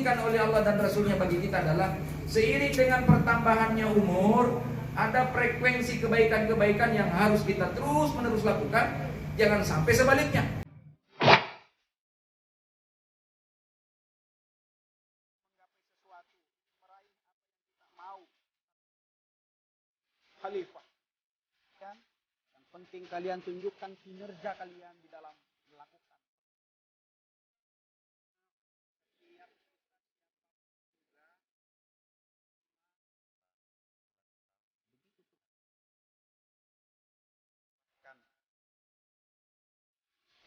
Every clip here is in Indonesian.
diinginkan oleh Allah dan Rasulnya bagi kita adalah seiring dengan pertambahannya umur, ada frekuensi kebaikan-kebaikan yang harus kita terus menerus lakukan. Jangan sampai sebaliknya. Khalifah. Kan? Yang penting kalian tunjukkan kinerja kalian di dalam melakukan.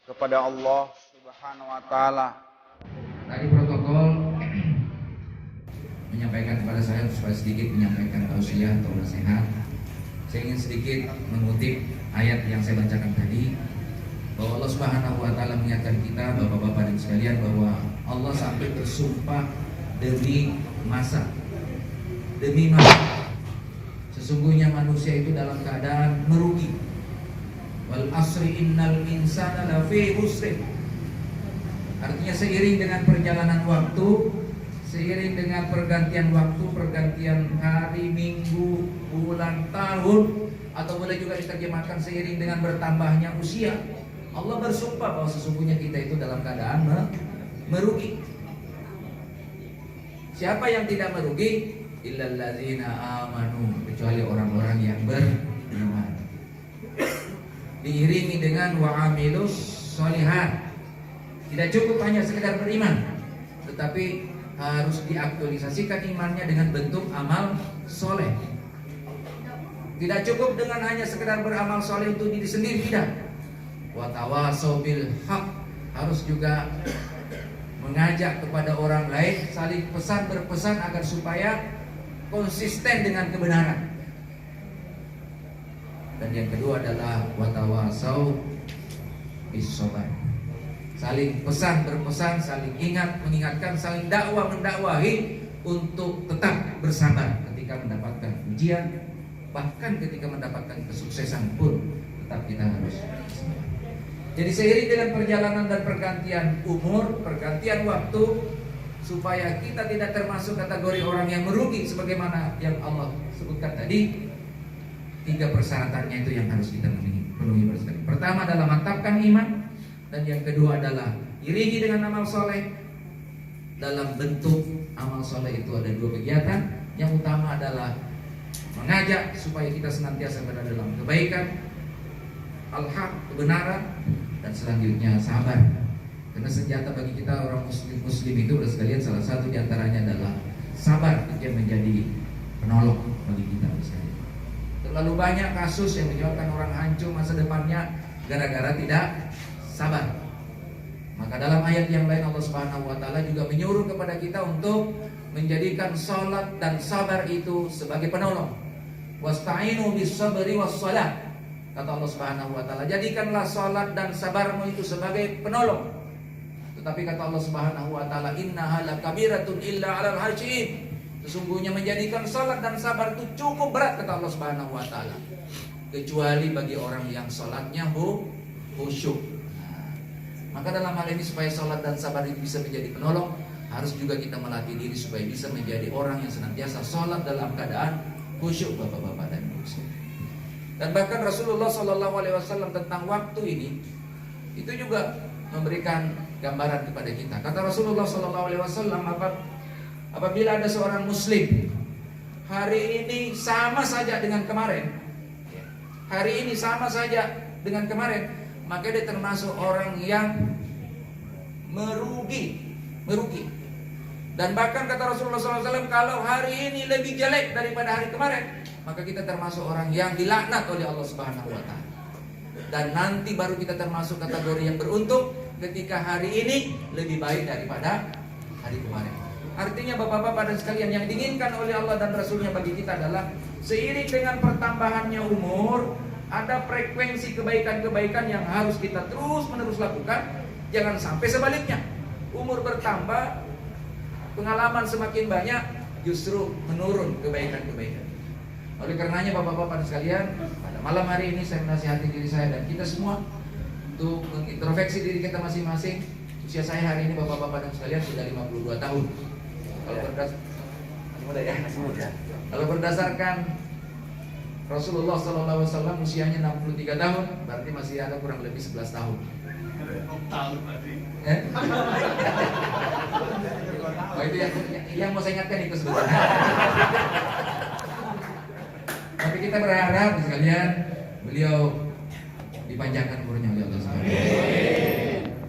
Kepada Allah Subhanahu wa taala. Tadi protokol menyampaikan kepada saya supaya sedikit menyampaikan tausiah atau nasihat. Saya ingin sedikit mengutip ayat yang saya bacakan tadi, bahwa Allah Subhanahu wa taala mengingatkan kita, Bapak-bapak dan sekalian, bahwa Allah sampai bersumpah demi masa. Sesungguhnya manusia itu dalam keadaan merugi. Wal asri innal insana lafi khusr. Artinya seiring dengan perjalanan waktu, seiring dengan pergantian waktu, pergantian hari, minggu, bulan, tahun, atau boleh juga diterjemahkan seiring dengan bertambahnya usia, Allah bersumpah bahwa sesungguhnya kita itu dalam keadaan merugi. Siapa yang tidak merugi? Illal ladzina amanu, kecuali orang-orang yang beriman. Diiringi dengan wa'amilus sholihat. Tidak cukup hanya sekedar beriman, tetapi harus diaktualisasikan imannya dengan bentuk amal soleh. Tidak cukup dengan hanya sekedar beramal soleh untuk diri sendiri, tidak. Wa tawasau bil haq, harus juga mengajak kepada orang lain, saling pesan berpesan agar supaya konsisten dengan kebenaran. Dan yang kedua adalah watawasau bisobar, saling pesan berpesan, saling ingat mengingatkan, saling dakwah mendakwahi untuk tetap bersabar ketika mendapatkan ujian, bahkan ketika mendapatkan kesuksesan pun tetap kita harus bersabar. Jadi seiring dengan perjalanan dan pergantian umur, pergantian waktu, supaya kita tidak termasuk kategori orang yang merugi sebagaimana yang Allah sebutkan tadi, 3 persyaratannya itu yang harus kita penuhi bersama. Pertama adalah mantapkan iman, dan yang kedua adalah iringi dengan amal soleh. Dalam bentuk amal soleh itu ada 2 kegiatan. Yang utama adalah mengajak supaya kita senantiasa berada dalam kebaikan, al-haq, kebenaran, dan selanjutnya sabar. Karena senjata bagi kita orang muslim itu sekalian, salah satu diantaranya adalah sabar, yang menjadi penolong bagi kita sekalian. Terlalu banyak kasus yang menyebabkan orang hancur masa depannya gara-gara tidak sabar. Maka dalam ayat yang lain Allah Subhanahu wa taala juga menyuruh kepada kita untuk menjadikan salat dan sabar itu sebagai penolong. Wasta'inu bis-sabri was-shalah. Kata Allah Subhanahu wa taala, jadikanlah salat dan sabarmu itu sebagai penolong. Tetapi kata Allah Subhanahu wa taala, innaha lakabiratun illa 'alal khashiyin. Sesungguhnya menjadikan salat dan sabar itu cukup berat, kata Allah Subhanahu wa taala, kecuali bagi orang yang salatnya khusyuk. Maka dalam hal ini supaya salat dan sabar itu bisa menjadi penolong, harus juga kita melatih diri supaya bisa menjadi orang yang senantiasa salat dalam keadaan khusyuk, Bapak-bapak dan Ibu. Dan bahkan Rasulullah SAW tentang waktu ini itu juga memberikan gambaran kepada kita. Kata Rasulullah SAW, apabila ada seorang muslim hari ini sama saja dengan kemarin, maka dia termasuk orang yang merugi. Dan bahkan kata Rasulullah SAW, kalau hari ini lebih jelek daripada hari kemarin, maka kita termasuk orang yang dilaknat oleh Allah Subhanahu wa taala. Dan nanti baru kita termasuk kategori yang beruntung ketika hari ini lebih baik daripada hari kemarin. Artinya Bapak-bapak dan sekalian, yang diinginkan oleh Allah dan Rasulnya bagi kita adalah seiring dengan pertambahannya umur, ada frekuensi kebaikan-kebaikan yang harus kita terus menerus lakukan. Jangan sampai sebaliknya, umur bertambah, pengalaman semakin banyak, justru menurun kebaikan-kebaikan. Oleh karenanya Bapak-bapak dan sekalian, pada malam hari ini saya menasihati diri saya dan kita semua untuk mengintrospeksi diri kita masing-masing. Usia saya hari ini Bapak-bapak dan sekalian sudah 52 tahun. Kalau berdasarkan Rasulullah SAW usianya 63 tahun, berarti masih ada kurang lebih 11 tahun. Oh, itu yang mau saya ingatkan itu sebetulnya. Tapi kita berharap sekalian beliau dipanjangkan umurnya oleh Allah SWT.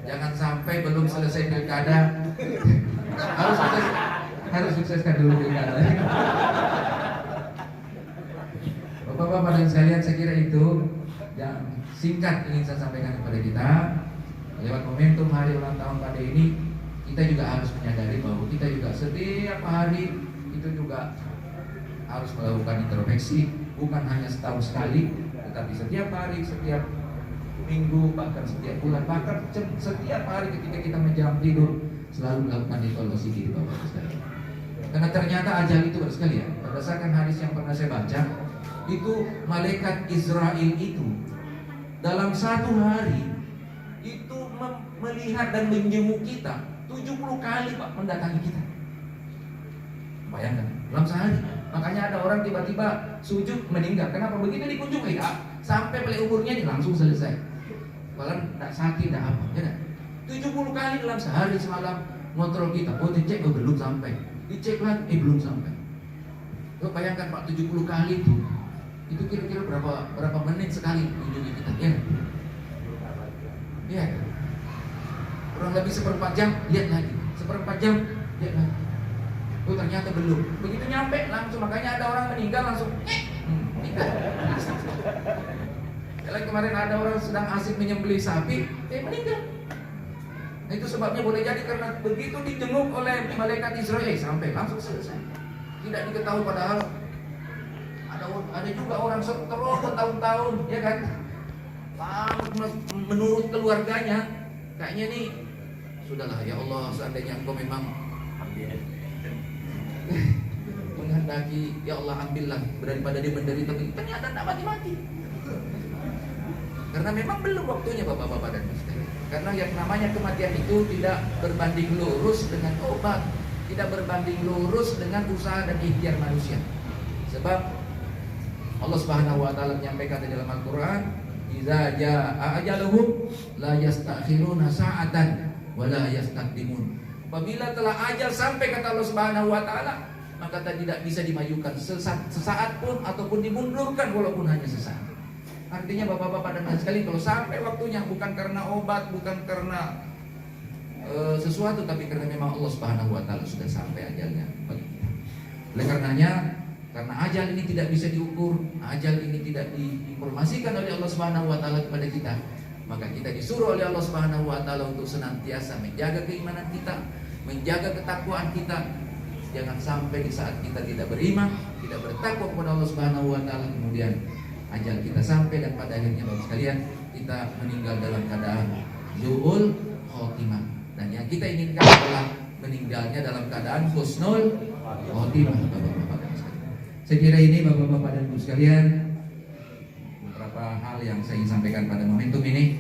Jangan sampai belum selesai pilkada harus sukseskan dulu pilkada. Bapak-bapak dan sekalian, saya kira itu yang singkat ingin saya sampaikan kepada kita. Lewat momentum hari ulang tahun pada ini, kita juga harus menyadari bahwa kita juga setiap hari itu juga harus melakukan introspeksi, bukan hanya setahun sekali, tetapi setiap hari, setiap minggu, bahkan setiap bulan, bahkan setiap hari ketika kita menjelang tidur selalu melakukan evaluasi diri Bapak sekalian. Karena ternyata ajal itu sekalian, berdasarkan hadis yang pernah saya baca, itu malaikat Israel itu dalam satu hari itu melihat dan menjenguk kita 70 kali Pak mendatangi kita. Bayangkan dalam sehari. Makanya ada orang tiba-tiba sujud meninggal. Kenapa? Begitu dikunjungi sampai balik umurnya ini langsung selesai. Malah tidak sakit, tidak apa. Ya, 70 kali dalam sehari semalam ngontrol kita. Oh dicek, oh belum sampai. Dicek lagi, belum sampai. Lo bayangkan Pak 70 kali itu kira-kira berapa menit sekali kunjungi kita? Ya. Ya. Kurang lebih 1/4 jam, lihat lagi. 1/4 jam, lihat lagi. Oh ternyata belum. Begitu nyampe langsung, makanya ada orang meninggal langsung meninggal. Kalau kemarin ada orang sedang asik menyembelih sapi, meninggal. Nah, itu sebabnya boleh jadi karena begitu dijenguk oleh malaikat Israel sampai langsung selesai. Tidak diketahui padahal ada juga orang seterus bertahun-tahun, ya kan? Menurut keluarganya, kayaknya nih sudahlah ya Allah, seandainya Engkau memang menghendaki, ya Allah ambillah daripada dia menderita, ternyata tak mati-mati. Karena memang belum waktunya Bapak-bapak dan Ibu sekalian. Karena yang namanya kematian itu tidak berbanding lurus dengan obat, tidak berbanding lurus dengan usaha dan ikhtiar manusia. Sebab Allah Subhanahu wa taala menyampaikan di dalam Al-Qur'an, "Idza jaa ajaluhum la yastakhiruna sa'atan wa la yastaqdimun." Apabila telah ajal sampai, kata Allah Subhanahu wa taala, maka tidak bisa dimajukan sesaat pun ataupun dimundurkan walaupun hanya sesaat. Artinya Bapak-bapak dan Ibu sekalian, kalau sampai waktunya bukan karena obat, bukan karena sesuatu, tapi karena memang Allah Subhanahu wa taala sudah sampai ajalnya bagi kita. Oleh karenanya, karena ajal ini tidak bisa diukur, ajal ini tidak diinformasikan oleh Allah Subhanahu wa taala kepada kita, maka kita disuruh oleh Allah Subhanahu wa taala untuk senantiasa menjaga keimanan kita, menjaga ketakwaan kita. Jangan sampai di saat kita tidak beriman, tidak bertakwa kepada Allah Subhanahu wa taala, kemudian ajal kita sampai dan pada akhirnya Bapak sekalian kita meninggal dalam keadaan zuhul khotimah. Dan yang kita inginkan adalah meninggalnya dalam keadaan husnul khotimah, Bapak-bapak dan sekalian. Saya kira ini Bapak-bapak dan Ibu sekalian beberapa hal yang saya ingin sampaikan pada momentum ini.